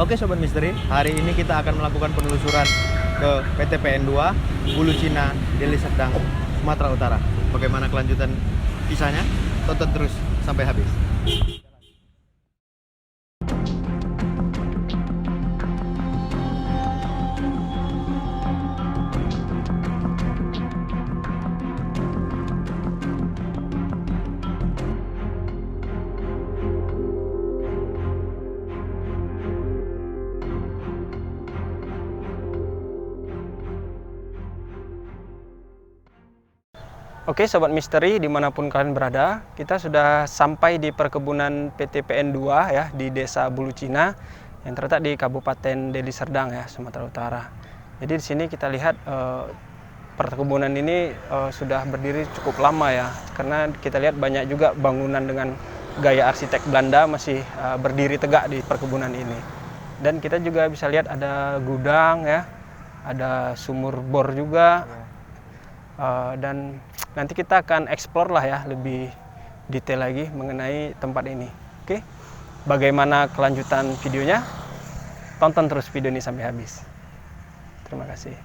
Oke Sobat Misteri, hari ini kita akan melakukan penelusuran ke PT PN2 Bulu Cina, Deli Serdang, Sumatera Utara. Bagaimana kelanjutan kisahnya? Tonton terus sampai habis. Oke Sobat Misteri, dimanapun kalian berada, kita sudah sampai di perkebunan PT PN2 ya, di Desa Bulu Cina yang terletak di Kabupaten Deli Serdang ya, Sumatera Utara. Jadi di sini kita lihat perkebunan ini sudah berdiri cukup lama ya, karena kita lihat banyak juga bangunan dengan gaya arsitek Belanda masih berdiri tegak di perkebunan ini. Dan kita juga bisa lihat ada gudang ya, ada sumur bor juga. Dan nanti kita akan explore lah ya lebih detail lagi mengenai tempat ini. Oke, bagaimana kelanjutan videonya? Tonton terus video ini sampai habis. Terima kasih.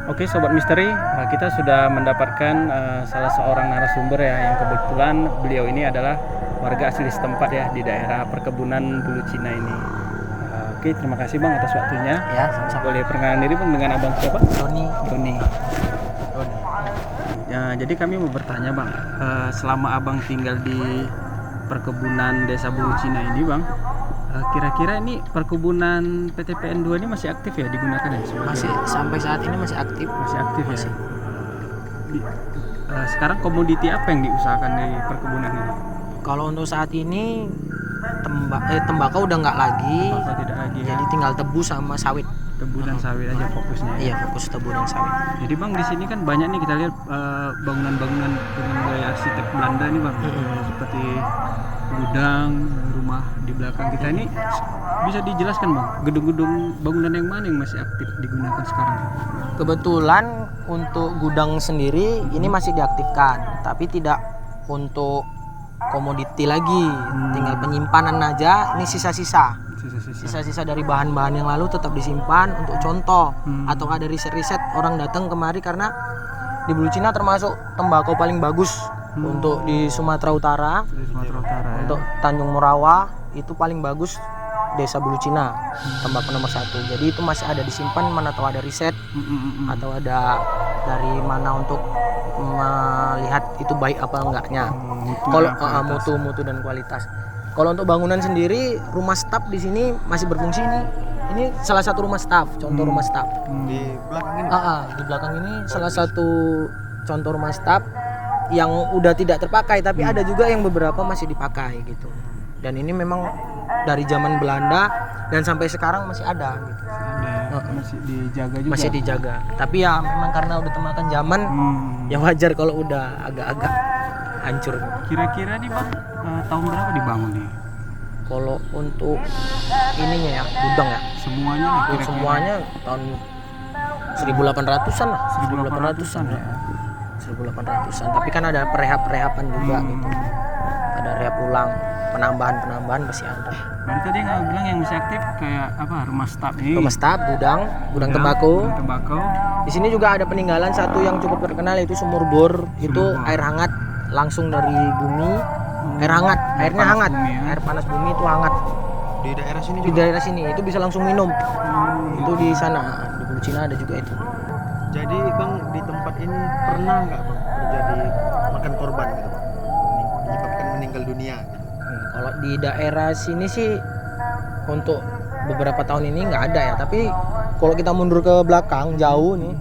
Oke Sobat Misteri, kita sudah mendapatkan salah seorang narasumber ya, yang kebetulan beliau ini adalah warga asli setempat ya di daerah perkebunan Bulu Cina ini. Oke, terima kasih Bang atas waktunya. Ya, sama-sama. Boleh perkenalan diri Bang dengan Abang siapa? Doni. Ya, jadi kami mau bertanya Bang, selama Abang tinggal di perkebunan Desa Bulu Cina ini Bang, kira-kira ini perkebunan PT PN2 ini masih aktif ya digunakan ya? Masih sampai saat ini masih aktif. Masih aktif masih. Ya. Sekarang komoditi apa yang diusahakan di perkebunan ini? Kalau untuk saat ini tembakau udah nggak lagi. Tembakau tidak lagi. Jadi tinggal tebu sama sawit. Tebu dan sawit aja fokusnya. Iya, fokus tebu dan sawit. Jadi Bang di sini kan banyak nih kita lihat bangunan-bangunan dengan gaya arsitek Belanda nih Bang. Seperti gudang, rumah di belakang kita ini, bisa dijelaskan Bang, gedung-gedung bangunan yang mana yang masih aktif digunakan sekarang? Kebetulan untuk gudang sendiri ini masih diaktifkan, tapi tidak untuk komoditi lagi. Tinggal penyimpanan aja. Ini sisa-sisa dari bahan-bahan yang lalu tetap disimpan untuk contoh atau ada riset-riset orang datang kemari, karena di Bulu Cina termasuk tembakau paling bagus untuk di Sumatera Utara. Ya. Untuk Tanjung Morawa itu paling bagus Desa Bulu Cina, tembakau nomor 1. Jadi itu masih ada disimpan, mana tahu ada riset atau ada dari mana untuk melihat itu baik apa enggaknya. Kalau mutu dan kualitas. Kalau untuk bangunan sendiri, rumah staf di sini masih berfungsi ini. Ini salah satu rumah staf, contoh rumah staf. Di belakang ini? Di belakang ini salah satu contoh rumah staf yang udah tidak terpakai, tapi ada juga yang beberapa masih dipakai gitu. Dan ini memang dari zaman Belanda dan sampai sekarang masih ada gitu. Masih dijaga juga. Masih dijaga. Tapi ya memang karena udah temakan zaman, ya wajar kalau udah agak-agak hancur. Kira-kira nih Bang, tahun berapa dibangun nih? Kalau untuk ininya ya, gudang ya. Semuanya nih kira-kira? Semuanya tahun 1800-an lah. 1800-an ya. 1800-an. Tapi kan ada perehab-perehaban juga gitu. ada rehab ulang, penambahan pasti ada. Baru tadi nggak bilang yang masih aktif kayak apa, rumah staf ini. Rumah staf, gudang tembakau. Tembakau. Di sini juga ada peninggalan satu yang cukup terkenal, yaitu sumur bor. Itu air hangat langsung dari bumi. Air hangat, airnya hangat. Bumi, ya. Air panas bumi itu hangat. Di daerah sini Di juga. daerah sini itu bisa langsung minum. Itu di sana, di Bulucina ada juga itu. Jadi Bang, di tempat ini pernah nggak Bang terjadi makan korban gitu Bang? Menyebabkan meninggal dunia gitu. Kalau di daerah sini sih untuk beberapa tahun ini nggak ada ya, tapi kalau kita mundur ke belakang jauh nih,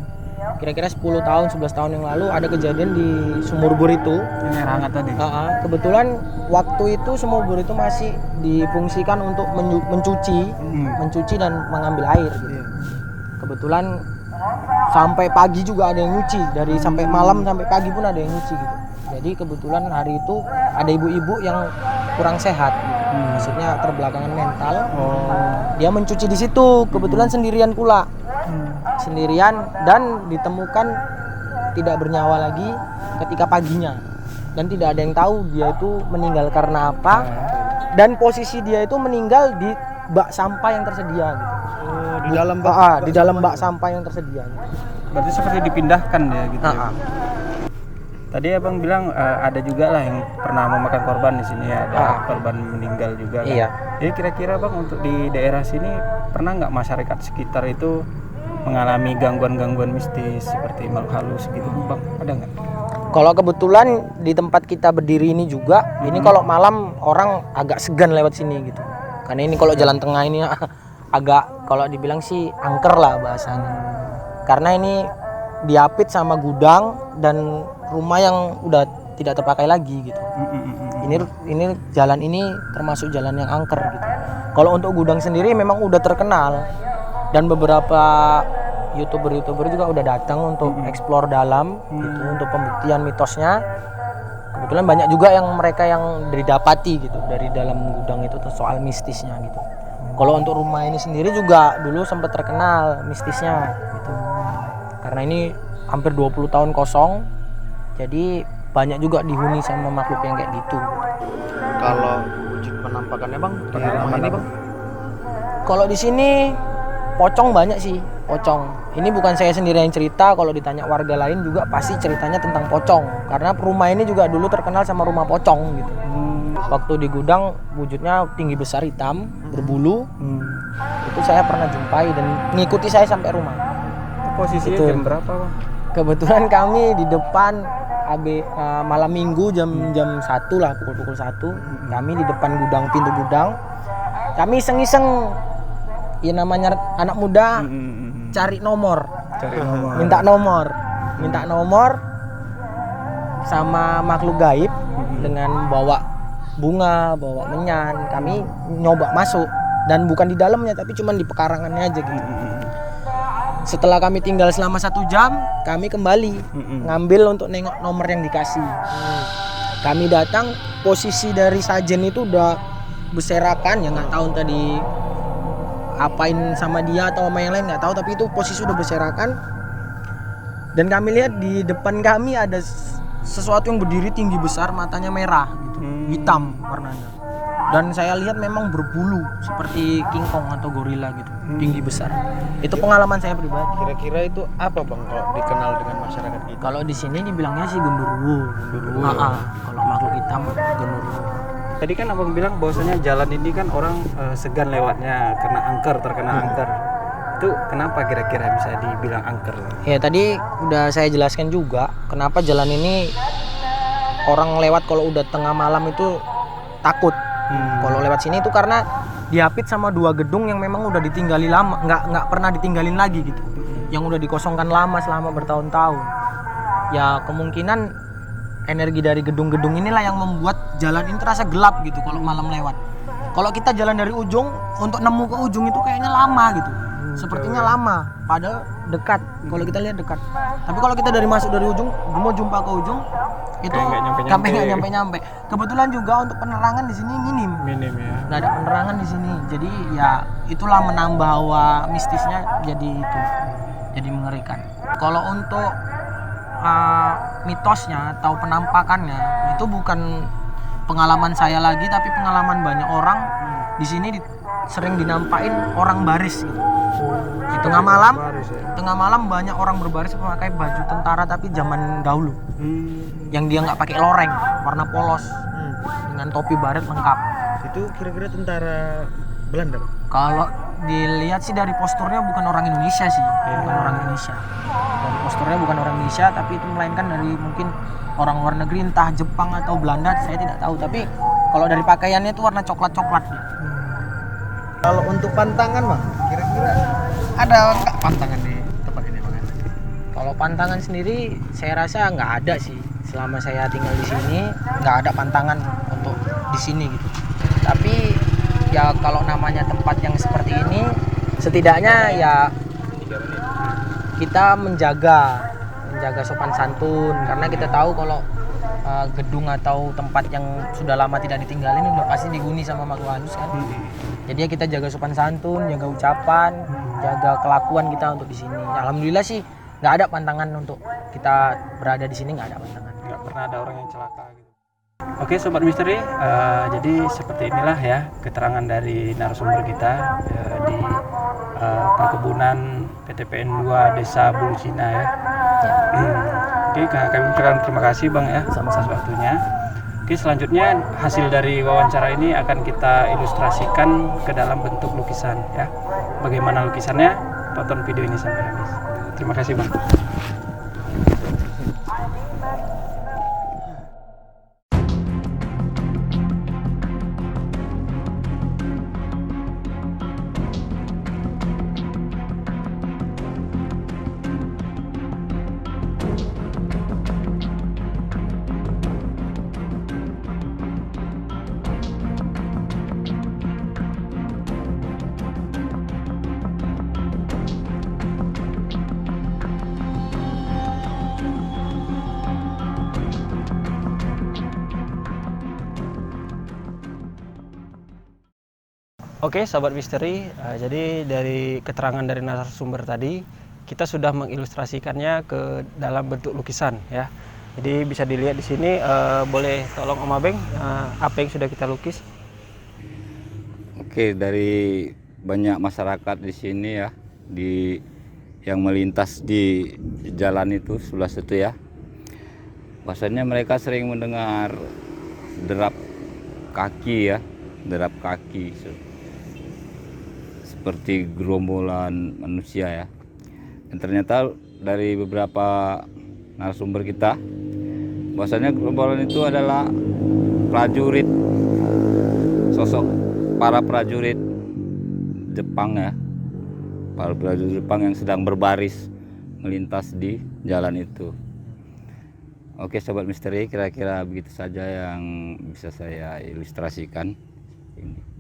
kira-kira 10 tahun 11 tahun yang lalu ada kejadian di sumur bor itu. Ini air hangat tadi. Kebetulan waktu itu sumur bor itu masih difungsikan untuk mencuci dan mengambil air gitu. Kebetulan sampai pagi juga ada yang nyuci, dari sampai malam sampai pagi pun ada yang nyuci gitu. Jadi kebetulan hari itu ada ibu-ibu yang kurang sehat gitu. Maksudnya terbelakangan mental. Dia mencuci di situ, kebetulan sendirian pula. Sendirian dan ditemukan tidak bernyawa lagi ketika paginya. Dan tidak ada yang tahu dia itu meninggal karena apa. Dan posisi dia itu meninggal di bak sampah yang tersedia gitu. Di dalam bak, di dalam bak sampah yang tersedia gitu. Berarti seperti dipindahkan ya gitu. Ya? Tadi abang bilang ada juga lah yang pernah memakan korban di sini, ada korban meninggal juga. Kan? Iya. Jadi kira-kira bang untuk di daerah sini pernah nggak masyarakat sekitar itu mengalami gangguan-gangguan mistis seperti makhluk halus gitu bang? Ada nggak? Kalau kebetulan di tempat kita berdiri ini juga, ini kalau malam orang agak segan lewat sini gitu. Karena ini kalau jalan tengah ini agak, kalau dibilang sih angker lah bahasanya. Karena ini diapit sama gudang dan rumah yang udah tidak terpakai lagi gitu. Ini jalan ini termasuk jalan yang angker gitu. Kalau untuk gudang sendiri memang udah terkenal dan beberapa YouTuber juga udah datang untuk explore dalam gitu, untuk pembuktian mitosnya. Kebetulan banyak juga yang mereka yang didapati gitu dari dalam gudang itu soal mistisnya gitu. Kalau untuk rumah ini sendiri juga dulu sempat terkenal mistisnya gitu. Karena ini hampir 20 tahun kosong. Jadi banyak juga dihuni sama makhluk yang kayak gitu. Kalau wujud penampakannya Bang di rumah ini Bang? Kalau di sini pocong banyak sih, pocong. Ini bukan saya sendiri yang cerita, kalau ditanya warga lain juga pasti ceritanya tentang pocong. Karena rumah ini juga dulu terkenal sama rumah pocong gitu. Waktu di gudang wujudnya tinggi besar hitam, berbulu. Itu saya pernah jumpai dan mengikuti saya sampai rumah. Posisinya Itu. jam berapa bang? Kebetulan kami di depan malam minggu jam 1 lah, pukul 1 kami di depan gudang, pintu gudang. Kami iseng-iseng, ya namanya anak muda, cari nomor, minta nomor sama makhluk gaib dengan bawa bunga, bawa menyan. Kami nyoba masuk dan bukan di dalamnya tapi cuma di pekarangannya aja gitu. Setelah kami tinggal selama 1 jam, kami kembali ngambil untuk nengok nomor yang dikasih. Kami datang, posisi dari sajen itu udah berserakan, ya nggak tahu tadi apain sama dia atau sama yang lain nggak tahu, tapi itu posisi udah berserakan. Dan kami lihat di depan kami ada sesuatu yang berdiri tinggi besar, matanya merah gitu, hitam warnanya. Dan saya lihat memang berbulu seperti King Kong atau gorila gitu, tinggi besar. Itu pengalaman saya pribadi. Kira-kira itu apa Bang kalau dikenal dengan masyarakat kita? Kalau di sini dibilangnya sih genderuwo. Kalau makhluk hitam genderuwo. Tadi kan abang bilang bahwasanya jalan ini kan orang segan lewatnya karena terkena angker. Itu kenapa kira-kira bisa dibilang angker? Ya tadi udah saya jelaskan juga kenapa jalan ini orang lewat kalau udah tengah malam itu takut. Kalau lewat sini itu karena diapit sama 2 gedung yang memang udah ditinggali lama, nggak pernah ditinggalin lagi gitu, yang udah dikosongkan lama selama bertahun-tahun. Ya kemungkinan energi dari gedung-gedung inilah yang membuat jalan ini terasa gelap gitu kalau malam lewat. Kalau kita jalan dari ujung untuk nemu ke ujung itu kayaknya lama gitu, sepertinya lama, padahal dekat. Kalau kita lihat dekat, tapi kalau kita masuk dari ujung mau jumpa ke ujung itu sampai nggak nyampe. Kebetulan juga untuk penerangan di sini minim ya, nggak ada penerangan di sini. Jadi ya itulah menambah hawa mistisnya, jadi mengerikan. Kalau untuk mitosnya atau penampakannya itu bukan pengalaman saya lagi, tapi pengalaman banyak orang di sini sering dinampain orang baris gitu. Di tengah malam, tengah malam banyak orang berbaris memakai baju tentara tapi zaman dahulu. Yang dia nggak pakai loreng, warna polos, dengan topi baret lengkap. Itu kira-kira tentara Belanda, Bang? Kalau dilihat sih dari posturnya bukan orang Indonesia sih, bukan orang Indonesia. Dari posturnya bukan orang Indonesia, tapi itu melainkan dari mungkin orang luar negeri, entah Jepang atau Belanda, saya tidak tahu. Tapi kalau dari pakaiannya itu warna coklat-coklat. Kalau untuk pantangan, Bang, kira-kira ada nggak pantangan di tempat ini, Bang? Kalau pantangan sendiri, saya rasa nggak ada sih. Selama saya tinggal di sini, nggak ada pantangan untuk di sini gitu. Tapi ya kalau namanya tempat yang seperti ini, setidaknya ya kita menjaga sopan santun, karena kita tahu kalau gedung atau tempat yang sudah lama tidak ditinggalin udah pasti dihuni sama makhluk halus kan. Jadi ya kita jaga sopan santun, jaga ucapan, jaga kelakuan kita untuk di sini. Alhamdulillah sih nggak ada pantangan untuk kita berada di sini, nggak ada pantangan. Nggak pernah ada orang yang celaka gitu. Oke Sobat Misteri, jadi seperti inilah ya keterangan dari narasumber kita di perkebunan PTPN 2 Desa Bulucina ya. Oke, kami ucapkan terima kasih Bang ya atas waktunya. Oke, selanjutnya hasil dari wawancara ini akan kita ilustrasikan ke dalam bentuk lukisan ya. Bagaimana lukisannya? Tonton video ini sampai habis. Terima kasih Bang. Oke, Sobat Misteri, jadi dari keterangan dari narasumber tadi, kita sudah mengilustrasikannya ke dalam bentuk lukisan ya. Jadi bisa dilihat di sini, boleh tolong Om Abeng, apa yang sudah kita lukis? Oke, dari banyak masyarakat di sini ya, yang melintas di jalan itu sebelah situ ya. Bahasanya mereka sering mendengar derap kaki ya, derap kaki. Seperti gerombolan manusia ya. Dan ternyata dari beberapa narasumber kita, bahwasanya gerombolan itu adalah prajurit, sosok para prajurit Jepang ya, para prajurit Jepang yang sedang berbaris melintas di jalan itu. Oke Sobat Misteri, kira-kira begitu saja yang bisa saya ilustrasikan ini.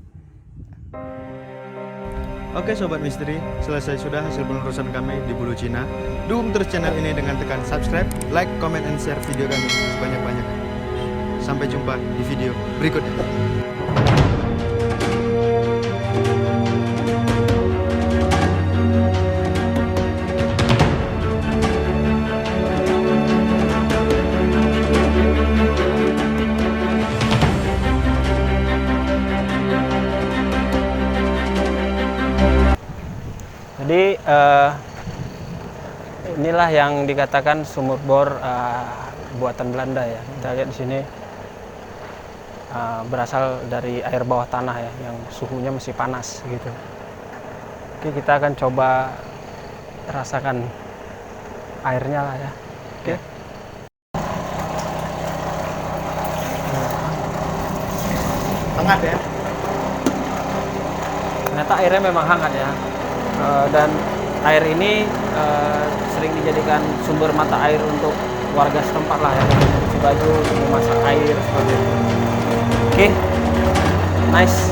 Oke Sobat Misteri, selesai sudah hasil penelusuran kami di Bulucina. Dukung terus channel ini dengan tekan subscribe, like, comment, and share video kami sebanyak-banyaknya. Sampai jumpa di video berikutnya. Jadi inilah yang dikatakan sumur bor buatan Belanda ya. Kita lihat di sini berasal dari air bawah tanah ya, yang suhunya masih panas gitu. Oke, kita akan coba rasakan airnya lah ya. Oke. Hangat ya. Ternyata airnya memang hangat ya. Dan air ini sering dijadikan sumber mata air untuk warga setempat lah ya, mencuci baju, memasak air seperti itu. Oke, nice.